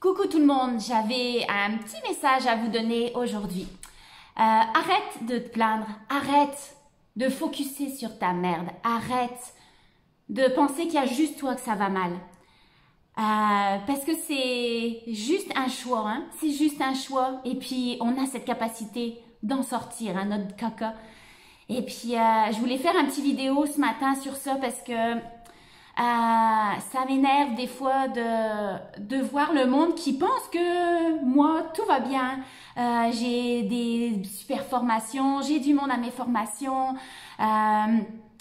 Coucou tout le monde, j'avais un petit message à vous donner aujourd'hui. Arrête de te plaindre, arrête de focuser sur ta merde, arrête de penser qu'il y a juste toi que ça va mal. Parce que c'est juste un choix, hein? C'est juste un choix et puis on a cette capacité d'en sortir, hein, notre caca. Et puis je voulais faire un petit vidéo ce matin sur ça parce que ça m'énerve des fois de voir le monde qui pense que moi, tout va bien. J'ai des super formations, j'ai du monde à mes formations.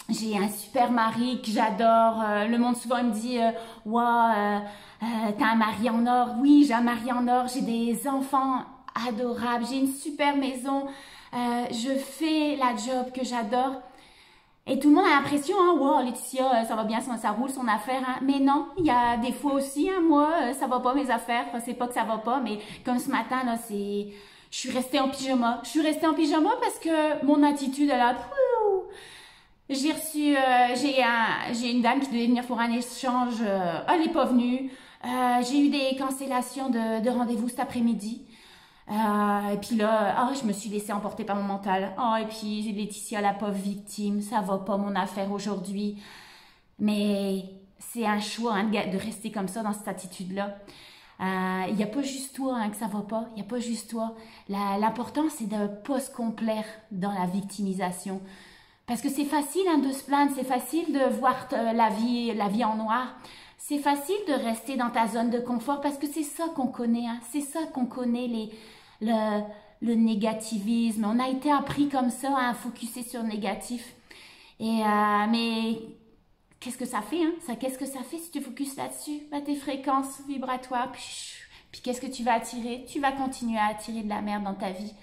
J'ai un super mari que j'adore. Le monde souvent me dit « Wow, t'as un mari en or. » Oui, j'ai un mari en or. J'ai des enfants adorables. J'ai une super maison. Je fais la job que j'adore. Et tout le monde a l'impression, hein, wow, Laetitia, ça va bien, ça roule son affaire. Hein. Mais non, il y a des fois aussi, hein, moi, ça va pas mes affaires. Enfin, c'est pas que ça va pas, mais comme ce matin, là, je suis restée en pyjama. Je suis restée en pyjama parce que mon attitude, elle a... J'ai reçu, j'ai une dame qui devait venir pour un échange, elle n'est pas venue. J'ai eu des cancellations de rendez-vous cet après-midi. Et puis là, je me suis laissée emporter par mon mental. Et puis Laetitia, la pauvre victime, ça va pas mon affaire aujourd'hui. Mais c'est un choix hein, de rester comme ça dans cette attitude-là. Il n'y a pas juste toi hein, que ça va pas. Il n'y a pas juste toi. L'important, c'est de ne pas se complaire dans la victimisation. Parce que c'est facile hein, de se plaindre, c'est facile de voir la vie en noir. C'est facile de rester dans ta zone de confort parce que c'est ça qu'on connaît. Hein. C'est ça qu'on connaît, le négativisme. On a été appris comme ça à focuser sur le négatif. Mais qu'est-ce que ça fait hein? Qu'est-ce que ça fait si tu focuses là-dessus? Tes fréquences vibratoires. Puis qu'est-ce que tu vas attirer? Tu vas continuer à attirer de la merde dans ta vie.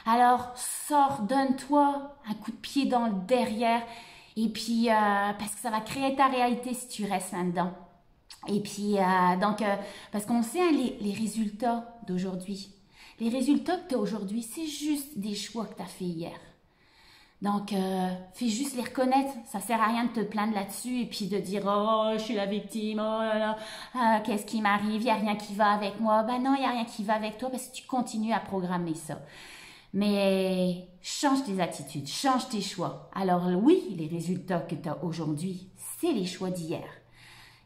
Alors, sors, donne-toi un coup de pied dans le derrière. Et puis, parce que ça va créer ta réalité si tu restes là-dedans. Et puis, parce qu'on sait hein, les résultats d'aujourd'hui. Les résultats que tu as aujourd'hui, c'est juste des choix que tu as fait hier. Donc, fais juste les reconnaître. Ça sert à rien de te plaindre là-dessus et puis de dire « Oh, je suis la victime, oh là là, qu'est-ce qui m'arrive? Il n'y a rien qui va avec moi. » Ben non, il n'y a rien qui va avec toi parce que tu continues à programmer ça. Mais change tes attitudes, change tes choix. Alors oui, les résultats que tu as aujourd'hui, c'est les choix d'hier.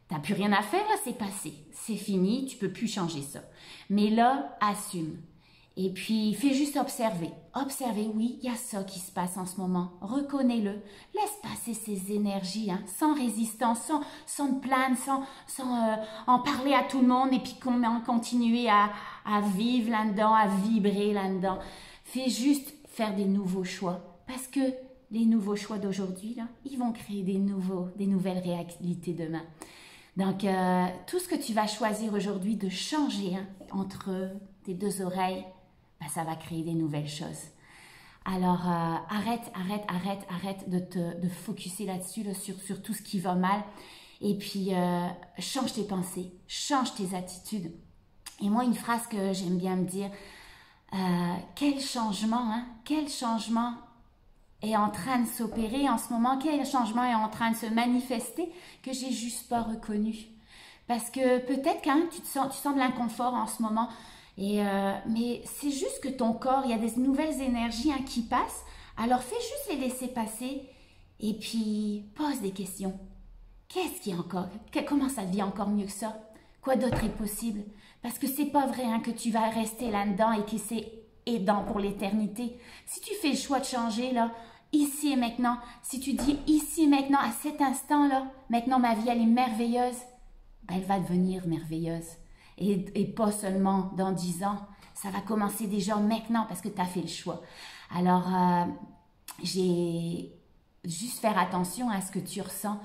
Tu n'as plus rien à faire, là, c'est passé. C'est fini, tu ne peux plus changer ça. Mais là, assume. Et puis, fais juste observer. Observer, oui, il y a ça qui se passe en ce moment. Reconnais-le. Laisse passer ces énergies, hein, sans résistance, sans te plaindre, sans en parler à tout le monde et puis continuer à vivre là-dedans, à vibrer là-dedans. Fais juste faire des nouveaux choix. Parce que les nouveaux choix d'aujourd'hui, là, ils vont créer des nouvelles réalités demain. Donc, tout ce que tu vas choisir aujourd'hui de changer hein, entre tes deux oreilles, ben, ça va créer des nouvelles choses. Alors, arrête de focuser là-dessus, là, sur tout ce qui va mal. Et puis, change tes pensées, change tes attitudes. Et moi, une phrase que j'aime bien me dire, quel changement est en train de s'opérer en ce moment, quel changement est en train de se manifester que j'ai juste pas reconnu. Parce que peut-être quand même tu sens de l'inconfort en ce moment, mais c'est juste que ton corps, il y a des nouvelles énergies hein, qui passent, alors fais juste les laisser passer et puis pose des questions. Qu'est-ce qui est encore? Comment ça devient encore mieux que ça? Quoi d'autre est possible? Parce que c'est pas vrai hein, que tu vas rester là-dedans et que c'est aidant pour l'éternité. Si tu fais le choix de changer, là, ici et maintenant, si tu dis ici et maintenant, à cet instant-là, maintenant ma vie, elle est merveilleuse, ben, elle va devenir merveilleuse. Et pas seulement dans 10 ans. Ça va commencer déjà maintenant parce que tu as fait le choix. Alors, j'ai juste faire attention à ce que tu ressens.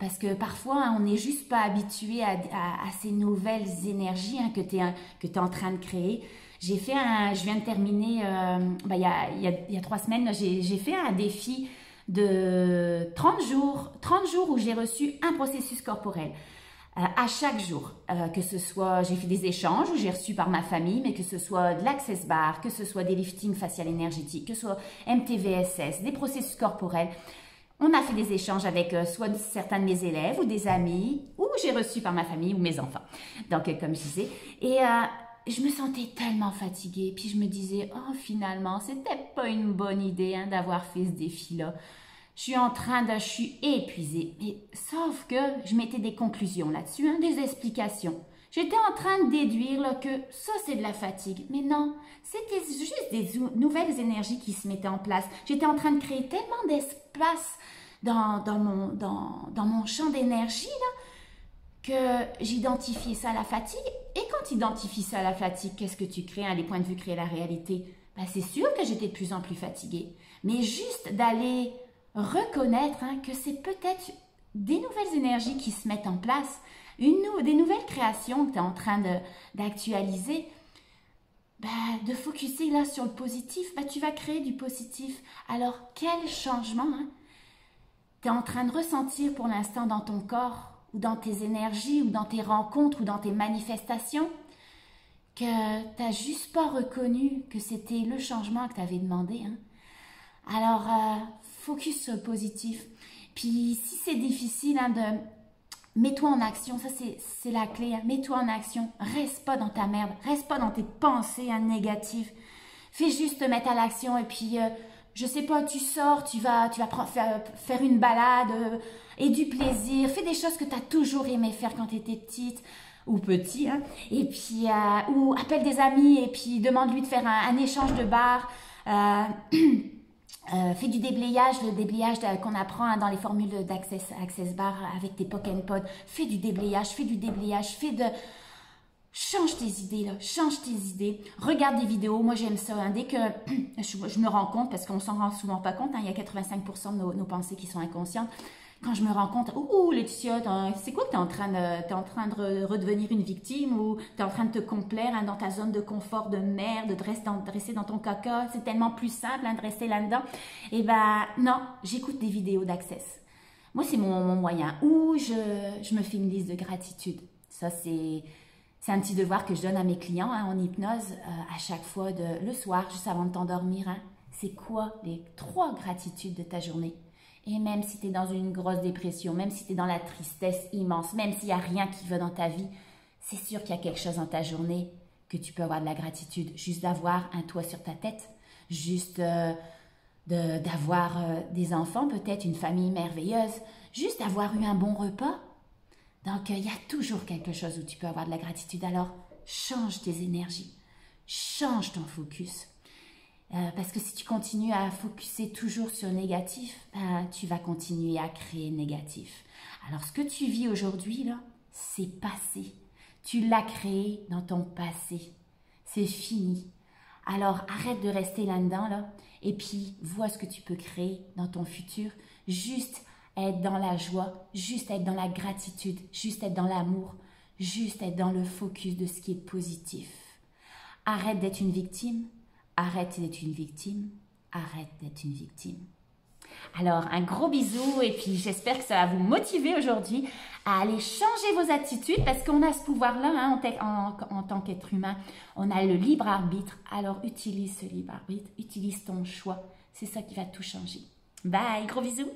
Parce que parfois, hein, on n'est juste pas habitué à ces nouvelles énergies hein, que tu es en train de créer. Je viens de terminer, il y a 3 semaines, j'ai fait un défi de 30 jours où j'ai reçu un processus corporel. À chaque jour, que ce soit, j'ai fait des échanges où j'ai reçu par ma famille, mais que ce soit de l'Access Bar, que ce soit des liftings facial énergétiques, que ce soit MTVSS, des processus corporels. On a fait des échanges avec soit certains de mes élèves ou des amis, ou j'ai reçu par ma famille ou mes enfants. Donc, comme je disais, et je me sentais tellement fatiguée. Puis je me disais, oh, finalement, c'était pas une bonne idée hein, d'avoir fait ce défi-là. Je suis épuisée. Mais, sauf que je mettais des conclusions là-dessus, hein, des explications. J'étais en train de déduire là, que ça, c'est de la fatigue. Mais non, c'était juste des nouvelles énergies qui se mettaient en place. J'étais en train de créer tellement d'espace dans mon champ d'énergie que j'identifiais ça à la fatigue. Et quand tu identifies ça à la fatigue, qu'est-ce que tu crées? Hein, les points de vue créent la réalité. Ben, c'est sûr que j'étais de plus en plus fatiguée. Mais juste d'aller reconnaître hein, que c'est peut-être des nouvelles énergies qui se mettent en place, des nouvelles créations que tu es en train d'actualiser, de focuser là sur le positif, tu vas créer du positif. Alors, quel changement hein, tu es en train de ressentir pour l'instant dans ton corps, ou dans tes énergies, ou dans tes rencontres, ou dans tes manifestations, que tu n'as juste pas reconnu que c'était le changement que tu avais demandé. Hein. Alors, focus sur le positif. Puis, si c'est difficile, hein, mets-toi en action. Ça, c'est la clé. Hein. Mets-toi en action. Reste pas dans ta merde. Reste pas dans tes pensées hein, négatives. Fais juste te mettre à l'action. Et puis, je sais pas, tu sors, tu vas faire une balade et du plaisir. Fais des choses que tu as toujours aimé faire quand tu étais petite ou petit. Hein. Et puis, ou appelle des amis et puis demande-lui de faire un échange de bar. Fais du déblayage, le déblayage qu'on apprend hein, dans les formules d'Access Bar avec tes Pokémon. Fais du déblayage, change tes idées, là. Change tes idées. Regarde des vidéos. Moi, j'aime ça. Hein. Dès que je me rends compte, parce qu'on s'en rend souvent pas compte, hein, il y a 85% de nos pensées qui sont inconscientes. Quand je me rends compte, Laetitia, c'est quoi que tu es en train de redevenir une victime ou tu es en train de te complaire hein, dans ta zone de confort de merde, de dresser dans ton caca. C'est tellement plus simple hein, de rester là-dedans. Eh ben, non, j'écoute des vidéos d'Access. Moi, c'est mon moyen. Ou je me fais une liste de gratitude. Ça, c'est un petit devoir que je donne à mes clients hein, en hypnose à chaque fois le soir, juste avant de t'endormir. Hein. C'est quoi les 3 gratitudes de ta journée? Et même si tu es dans une grosse dépression, même si tu es dans la tristesse immense, même s'il n'y a rien qui va dans ta vie, c'est sûr qu'il y a quelque chose dans ta journée que tu peux avoir de la gratitude. Juste d'avoir un toit sur ta tête, juste d'avoir des enfants, peut-être une famille merveilleuse, juste d'avoir eu un bon repas. Donc, il y a toujours quelque chose où tu peux avoir de la gratitude. Alors, change tes énergies, change ton focus. Parce que si tu continues à focuser toujours sur le négatif, tu vas continuer à créer négatif. Alors, ce que tu vis aujourd'hui, là, c'est passé. Tu l'as créé dans ton passé. C'est fini. Alors, arrête de rester là-dedans, là, et puis vois ce que tu peux créer dans ton futur. Juste être dans la joie, juste être dans la gratitude, juste être dans l'amour, juste être dans le focus de ce qui est positif. Arrête d'être une victime. Arrête d'être une victime, arrête d'être une victime. Alors, un gros bisou et puis j'espère que ça va vous motiver aujourd'hui à aller changer vos attitudes parce qu'on a ce pouvoir-là hein, en tant qu'être humain. On a le libre arbitre, alors utilise ce libre arbitre, utilise ton choix. C'est ça qui va tout changer. Bye, gros bisous.